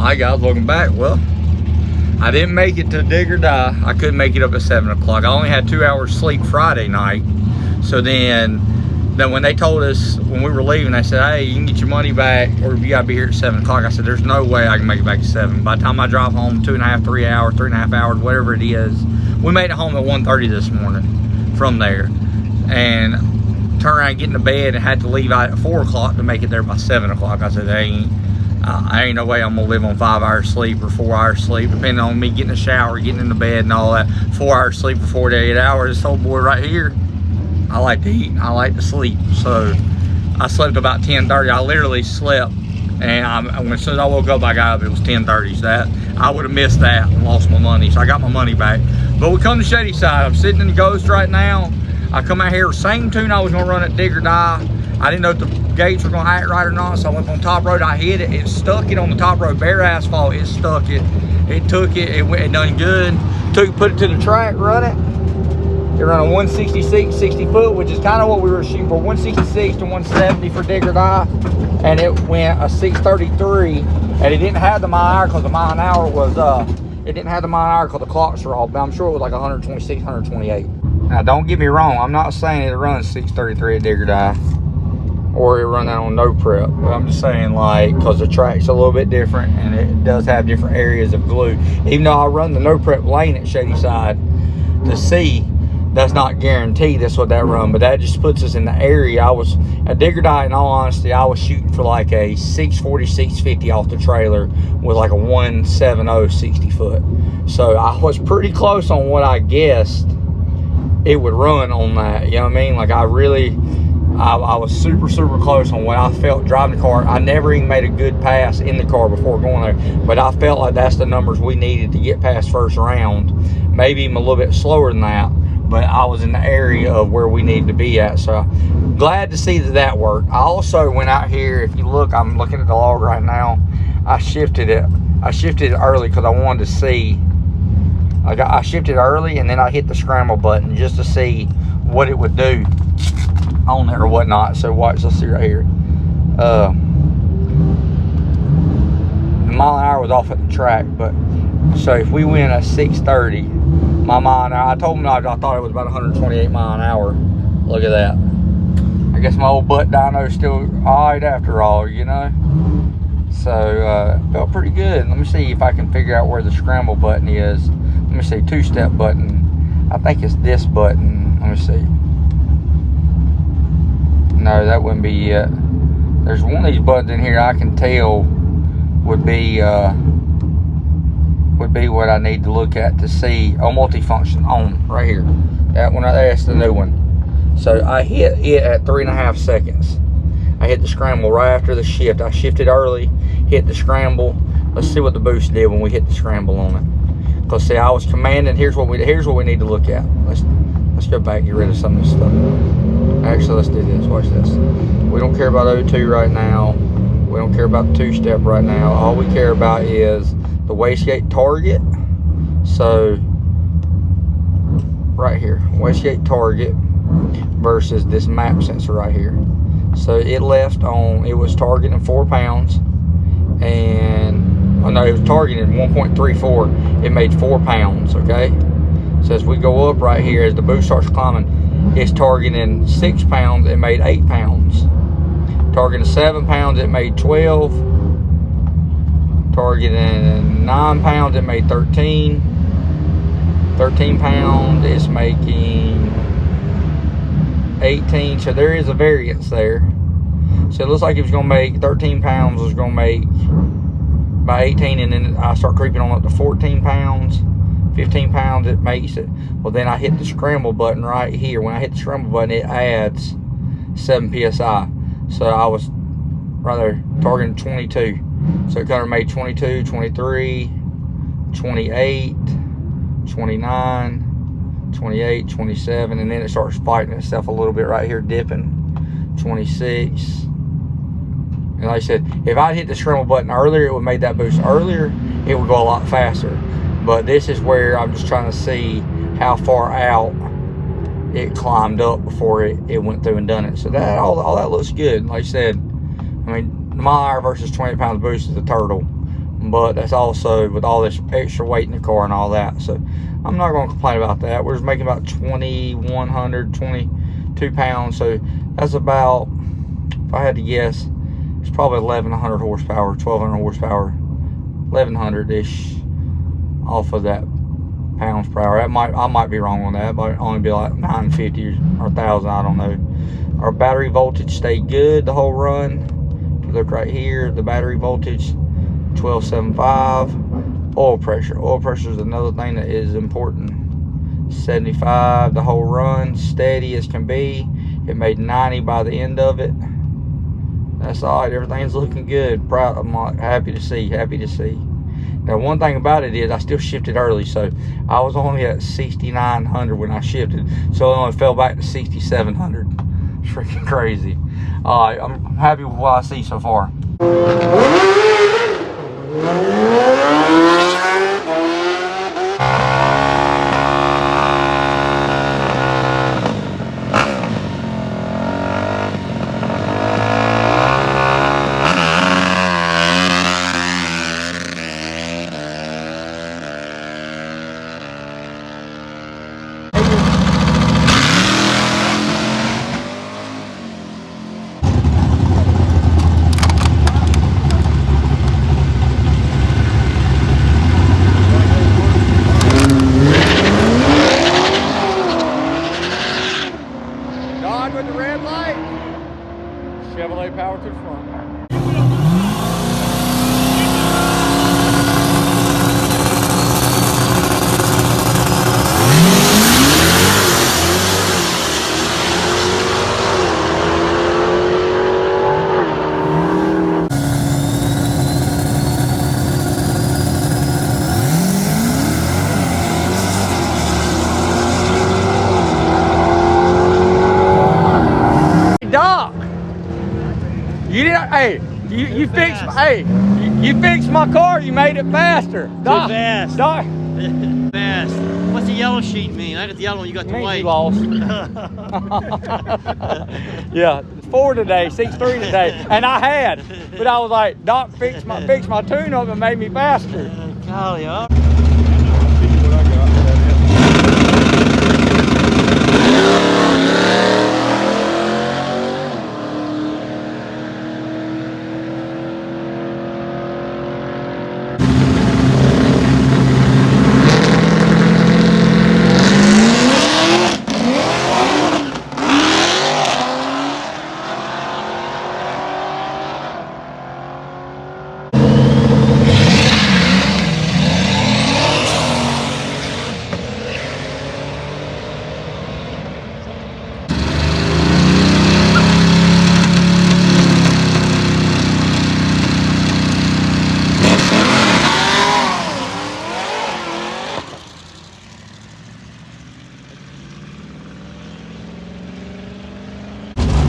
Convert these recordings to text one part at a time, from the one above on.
Hi guys, welcome back. Well, I didn't make it to Dig or Die. I couldn't make it up at 7 o'clock. I only had 2 hours sleep Friday night. So then when they told us when we were leaving, they said, hey, you can get your money back or you gotta be here at 7 o'clock. I said, there's no way I can make it back at 7. By the time I drive home, 2.5, 3 hours, 3.5 hours, whatever it is. We made it home at 1:30 this morning from there. And turned around, get into bed, and had to leave out at 4 o'clock to make it there by 7 o'clock. I said, I ain't no way I'm gonna live on 5 hours sleep or 4 hours sleep, depending on me getting a shower, getting in the bed and all that. 4 hours sleep for 48 hours. This old boy right here, I like to eat, I like to sleep. So I slept about 10:30. I literally slept, and as soon as I woke up, I got up, it was 10:30. So that, I would have missed that and lost my money. So I got my money back. But we come to Shadyside. I'm sitting in the Ghost right now. I come out here, same tune I was gonna run at Dig or Die. I didn't know if the gates were gonna act right or not, so I went on top road. I hit it, it stuck it on the top road, bare asphalt, it stuck it. It took it, it done good. Put it to the track, run it. It ran a 166, 60 foot, which is kind of what we were shooting for, 166 to 170 for Dig or Die. And it went a 633, and it didn't have the mile an hour because the mile an hour was, it didn't have the mile an hour because the clocks are off, but I'm sure it was like 126, 128. Now, don't get me wrong, I'm not saying it runs 633 at Dig or Die, or it run that on no prep, but I'm just saying, like, because the track's a little bit different and it does have different areas of glue. Even though I run the no prep lane at Shadyside to see, that's not guaranteed that's what that run, but that just puts us in the area. I was at Dig or Die, in all honesty, I was shooting for like a 640, 650 off the trailer with like a 170 60 foot. So I was pretty close on what I guessed it would run on that, you know what I mean? Like I was super close on what I felt driving the car. I never even made a good pass in the car before going there, but I felt like that's the numbers we needed to get past first round, maybe even a little bit slower than that, but I was in the area of where we needed to be at. So glad to see that worked. I also went out here, if you look, I'm looking at the log right now. I shifted it early because I wanted to see. I shifted early and then I hit the scramble button just to see what it would do on there or whatnot. So watch, let's see right here. The mile an hour was off at the track, but so if we went at 630, my mile an hour, I told them I thought it was about 128 mile an hour. Look at that. I guess my old butt dyno is still all right after all, you know. So felt pretty good. Let me see if I can figure out where the scramble button is. Let me see, two-step button. I think it's this button. Let me see. No, that wouldn't be it. There's one of these buttons in here I can tell would be what I need to look at to see. Oh, multifunction on right here. That one right there, that's the new one. So I hit it at 3.5 seconds. I hit the scramble right after the shift. I shifted early, hit the scramble. Let's see what the boost did when we hit the scramble on it. Because see, I was commanding, here's what we need to look at. Let's go back and get rid of some of this stuff. Actually, let's do this. Watch this. We don't care about O2 right now. We don't care about the two-step right now. All we care about is the wastegate target. So right here, wastegate target versus this map sensor right here. So it left on, it was targeting 4 pounds, and oh no, it was targeting 1.34. It made 4 pounds. Okay, so as we go up right here, as the boost starts climbing, it's targeting 6 pounds. It made 8 pounds. Targeting 7 pounds, it made 12. Targeting 9 pounds, it made 13. 13 pounds, it's making 18. So there is a variance there. So it looks like it was gonna make 13 pounds, was gonna make by 18, and then I start creeping on up to 14 pounds, 15 pounds, it makes it. Well, then I hit the scramble button right here. When I hit the scramble button, it adds 7 psi. So I was right there targeting 22. So it kind of made 22, 23, 28, 29, 28, 27, and then it starts fighting itself a little bit right here, dipping, 26. And like I said, if I hit the scramble button earlier, it would have made that boost earlier, it would go a lot faster. But this is where I'm just trying to see how far out it climbed up before it went through and done it. So that all that looks good. Like I said, I mean, the mile an hour versus 20 pounds boost is a turtle. but that's also with all this extra weight in the car and all that. So I'm not going to complain about that. We're just making about 22 pounds. So that's about, if I had to guess, it's probably 1100 horsepower, 1200 horsepower, 1100-ish off of that pounds per hour. I might be wrong on that. It might only be like 950 or 1000, I don't know. Our battery voltage stayed good the whole run. If you look right here, the battery voltage 1275. Oil pressure is another thing that is important. 75 the whole run, steady as can be. It made 90 by the end of it. That's all right. Everything's looking good. Proud. I'm happy to see. Now, one thing about it is I still shifted early, so I was only at 6,900 when I shifted, so it only fell back to 6,700. Freaking crazy. All right, I'm happy with what I see so far. With the red light, Chevrolet power to the front. Doc, you didn't. Hey, you fixed. Hey, you fixed my car. You made it faster. Doc, too fast. Doc. Fast. What's the yellow sheet mean? I got the yellow one. You got the white. You lost. Yeah, 4 today, 6-3 today, and I had, but I was like, Doc fixed my tune up and made me faster. Golly, huh?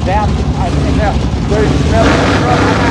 Down, there's another truck.